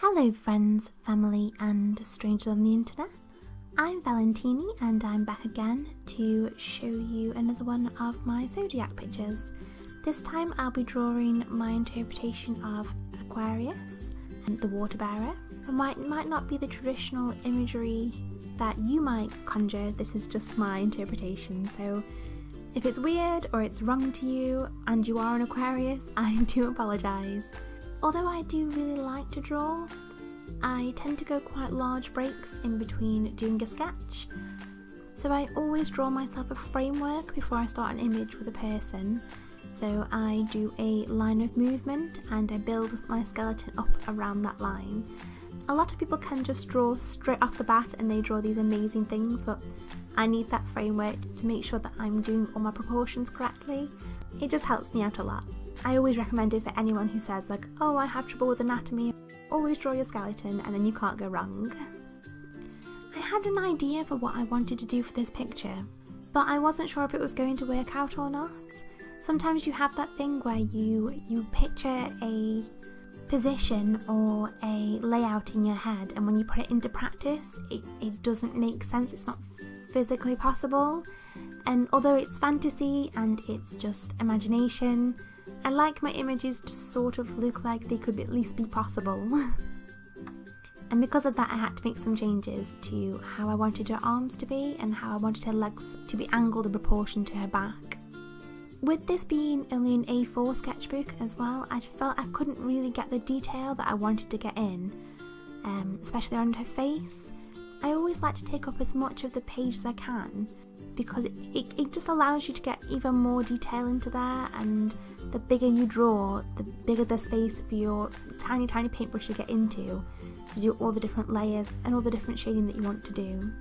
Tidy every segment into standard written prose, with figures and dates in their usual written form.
Hello friends, family and strangers on the internet. I'm Valentini and I'm back again to show you another one of my zodiac pictures. This time I'll be drawing my interpretation of Aquarius and the water bearer. It might not be the traditional imagery that you might conjure. This is just my interpretation, so if it's weird or it's wrong to you and you are an Aquarius, I do apologise. Although I do really like to draw, I tend to go quite large breaks in between doing a sketch. So I always draw myself a framework before I start an image with a person. So I do a line of movement and I build my skeleton up around that line. A lot of people can just draw straight off the bat and they draw these amazing things, but I need that framework to make sure that I'm doing all my proportions correctly. It just helps me out a lot. I always recommend it for anyone who says like, oh, I have trouble with anatomy. Always draw your skeleton and then you can't go wrong. I had an idea for what I wanted to do for this picture, but I wasn't sure if it was going to work out or not. Sometimes you have that thing where you picture a position or a layout in your head, and when you put it into practice, it doesn't make sense. It's not physically possible. And although it's fantasy and it's just imagination, I like my images to sort of look like they could at least be possible. And because of that, I had to make some changes to how I wanted her arms to be and how I wanted her legs to be angled in proportion to her back. With this being only an A4 sketchbook as well, I felt I couldn't really get the detail that I wanted to get in, especially around her face. I always like to take up as much of the page as I can, because it just allows you to get even more detail into there, and the bigger you draw, the bigger the space for your tiny paintbrush to get into to do all the different layers and all the different shading that you want to do.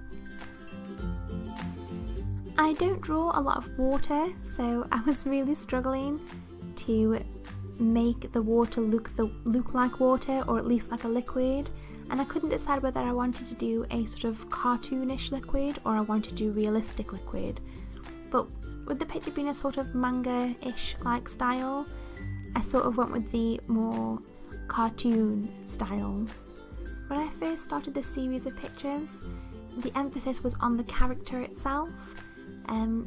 I don't draw a lot of water, so I was really struggling to make the water look like water, or at least like a liquid, and I couldn't decide whether I wanted to do a sort of cartoonish liquid or I wanted to do realistic liquid. But with the picture being a sort of manga-ish like style, I sort of went with the more cartoon style. When I first started this series of pictures, the emphasis was on the character itself.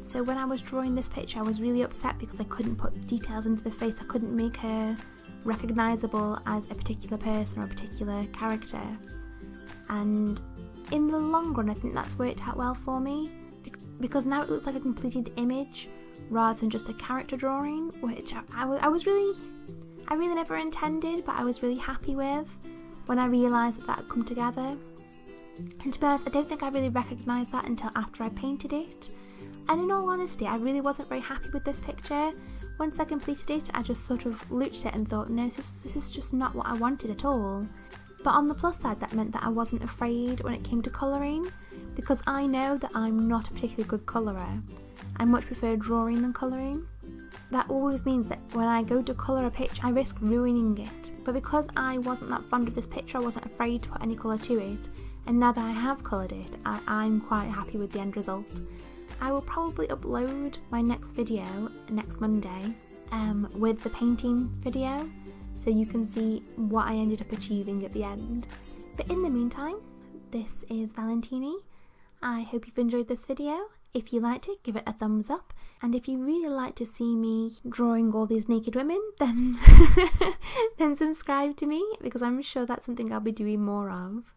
So when I was drawing this picture, I was really upset because I couldn't put details into the face. I couldn't make her recognisable as a particular person or a particular character. And in the long run, I think that's worked out well for me, because now it looks like a completed image rather than just a character drawing, which I really never intended, but I was really happy with when I realised that had come together. And to be honest, I don't think I really recognised that until after I painted it. And in all honesty, I really wasn't very happy with this picture. Once I completed it, I just sort of looked at it and thought, no, this is just not what I wanted at all. But on the plus side, that meant that I wasn't afraid when it came to colouring, because I know that I'm not a particularly good colourer. I much prefer drawing than colouring. That always means that when I go to colour a picture, I risk ruining it. But because I wasn't that fond of this picture, I wasn't afraid to put any colour to it. And now that I have coloured it, I'm quite happy with the end result. I will probably upload my next video next Monday with the painting video, so you can see what I ended up achieving at the end. But in the meantime, this is Valentini. I hope you've enjoyed this video. If you liked it, give it a thumbs up, and if you really like to see me drawing all these naked women, then then subscribe to me, because I'm sure that's something I'll be doing more of.